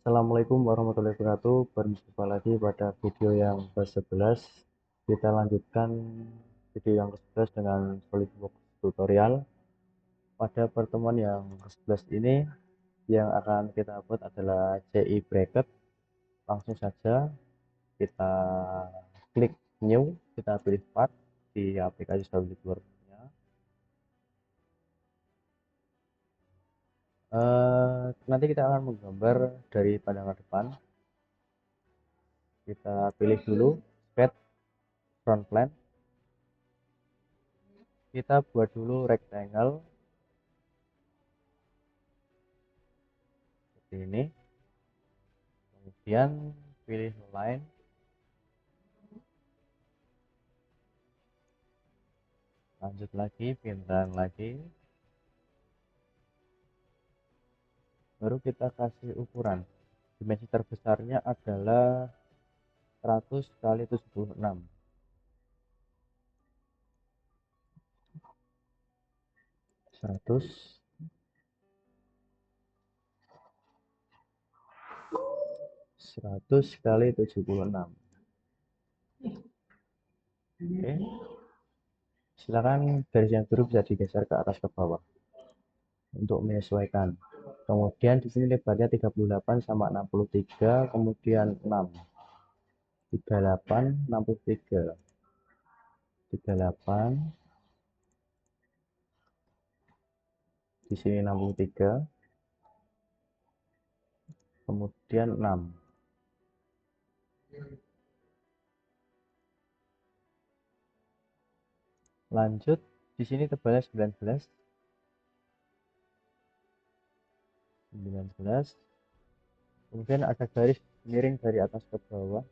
Assalamualaikum warahmatullahi wabarakatuh. Berjumpa lagi pada video yang ke-11. Kita lanjutkan video yang ke-11 dengan SolidWorks tutorial. Pada pertemuan yang ke-11 ini yang akan kita buat adalah CI bracket. Langsung saja kita klik new, kita pilih part di aplikasi SolidWorks-nya. Nanti kita akan menggambar dari pandangan depan. Kita pilih dulu sketch front plan. Kita buat dulu rectangle seperti ini, kemudian pilih line, lanjut lagi, bintang lagi, baru kita kasih ukuran. Dimensi terbesarnya adalah 100 kali 76, 100 kali 76. Oke, silakan garis yang biru bisa digeser ke atas ke bawah untuk menyesuaikan. Kemudian di sini lebarnya 38 sama 63, kemudian 6, 38, 63, 38, di sini 63, kemudian 6. Lanjut, di sini tebalnya 19, 19. Kemudian ada garis miring dari atas ke bawah.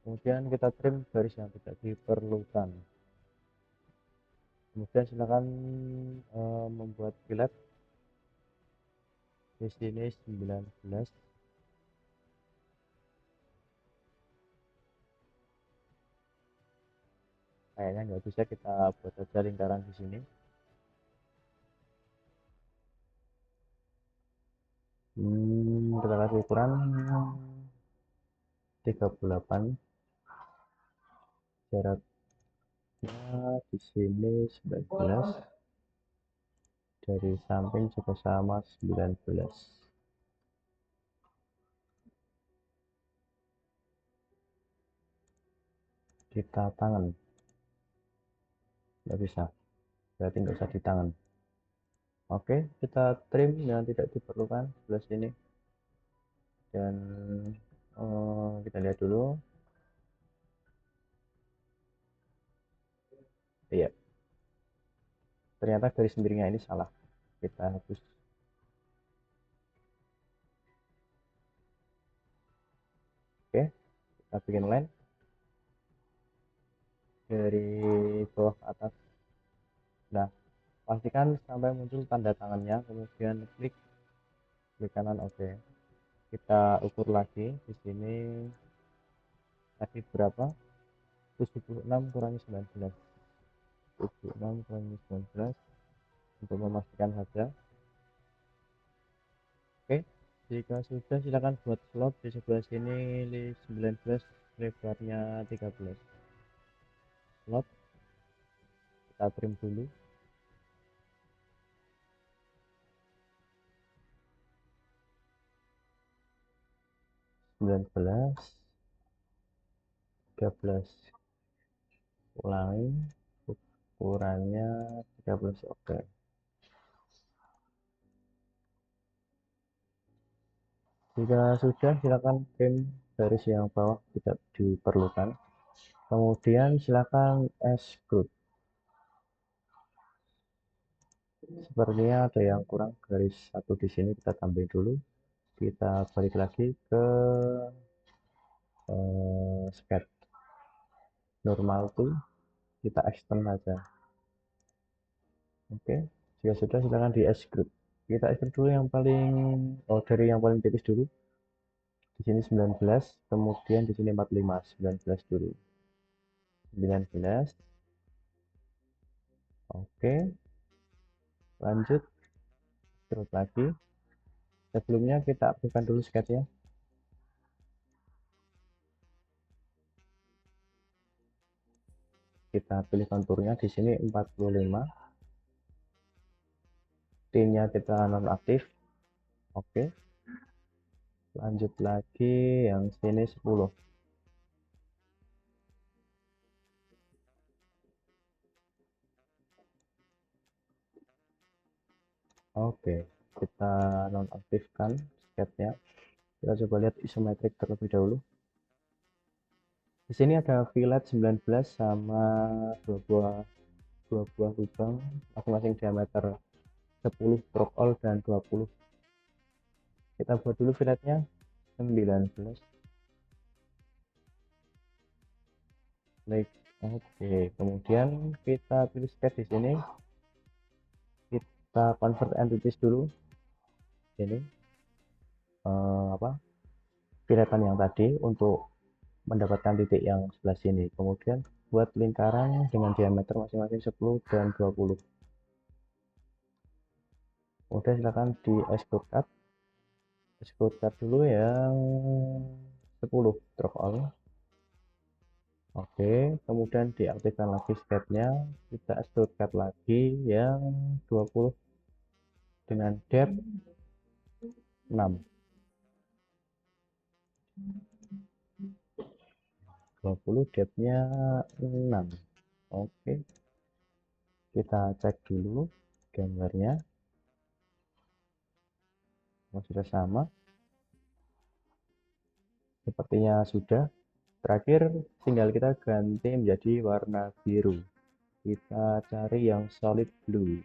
Kemudian kita trim garis yang tidak diperlukan. Kemudian silakan membuat fillet. Di sini 19. Kayaknya nggak bisa, kita buat saja lingkaran di sini. Kita kasih ukuran 38. Jaraknya di sini 19. Dari samping juga sama 19. Kita tangan nggak bisa, berarti nggak usah di tangan. Oke, kita trim yang tidak diperlukan sebelah sini, dan kita lihat dulu. Iya, ternyata garis miringnya ini salah, kita hapus. Oke, kita bikin line dari bawah ke atas. Nah, pastikan sampai muncul tanda tangannya, kemudian klik kanan. Oke, kita ukur lagi di sini tadi berapa, 76 kurangi 19, 76 kurangi 19 untuk memastikan saja. Oke, jika sudah silakan buat slot di sebelah sini 19, lebarnya 13. Slot kita trim dulu. 19, 13, ulangi, ukurannya 13. Oke, jika sudah silakan trim garis yang bawah tidak diperlukan, kemudian silakan extrude. Sepertinya ada yang kurang, garis satu di sini kita tambahin dulu. Kita balik lagi ke sketch normal tuh, kita extend aja. Oke, jika sudah silakan di extrude. Kita extrude dulu yang paling dari yang paling tipis dulu. Di sini 19, kemudian di sini 45, 19 dulu. 19. Oke, lanjut extrude lagi. Sebelumnya kita aktifkan dulu sketch-nya. Kita pilih konturnya di sini 45. Tint-nya kita nonaktif. Oke. Lanjut lagi yang sini 10. Oke, kita nonaktifkan sketch-nya. Kita coba lihat isometrik terlebih dahulu. Di sini ada fillet 19 sama dua buah lubang masing-masing diameter 10 stroke all dan 20. Kita buat dulu filletnya 19. Klik. Oke, kemudian kita pilih sketch di sini. Kita convert entities dulu. Ini filetan yang tadi untuk mendapatkan titik yang sebelah sini. Kemudian buat lingkaran dengan diameter masing-masing 10 dan 20. Kemudian silakan di extrude cut dulu yang 10 stroke all. Oke, kemudian diaktifkan lagi sketch-nya, kita extrude cut lagi yang 20 dengan depth 6. 20 depth-nya 6. Oke, kita cek dulu gambarnya. Sudah sama, sepertinya sudah. Terakhir tinggal kita ganti menjadi warna biru. Kita cari yang solid blue,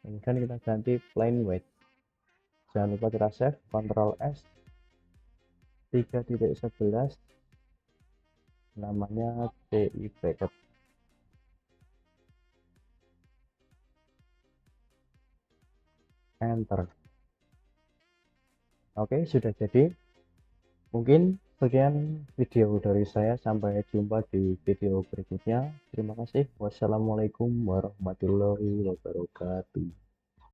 kemudian kita ganti plain white. Jangan lupa kita save, Ctrl S, 3.11, namanya TI bracket, enter. Oke, sudah jadi. Mungkin sekian video dari saya, sampai jumpa di video berikutnya. Terima kasih. Wassalamualaikum warahmatullahi wabarakatuh.